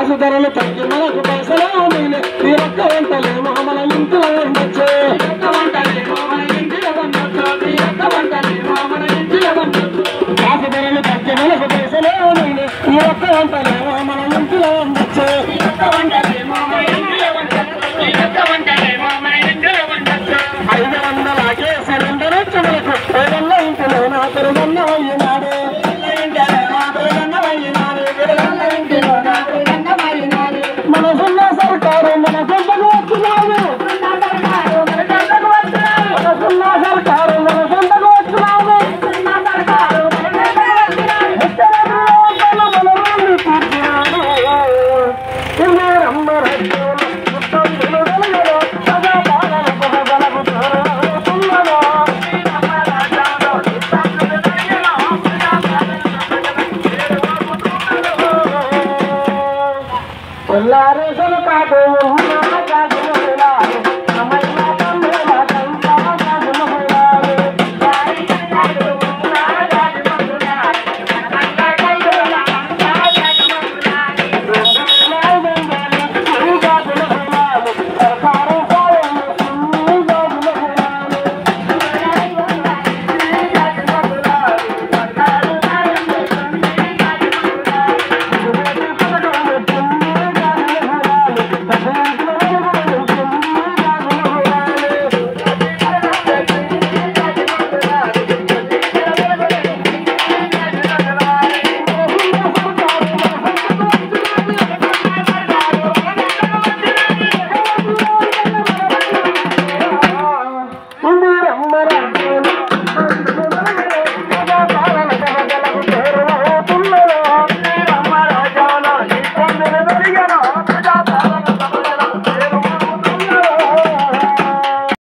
gas ధరలు తగ్గి మనకు పైసలు మిగిలి ఈ ఒక్క వంటలేమో మన ఇంట్లో ఉండొచ్చు గ్యాస్ ధరలు తగ్గి మనకు పైసలు మిగిలి ఈ ఒక్క వంటలేమో మన ఇంట్లో ఉండొచ్చు 500 గ్యాస్ సిలిండర్ వచ్చి మనకు పేదల్లో ఇంటిలో నా పెరుగన్న అయ్యినాడు మనసున్న సర్కారు మన సొంతకు వచ్చినాడు మనసున్న సర్కారు మన సొంతకు వచ్చినాడు మనల్ని తీర్చినాడు రమ్మ రేషన్ కార్డు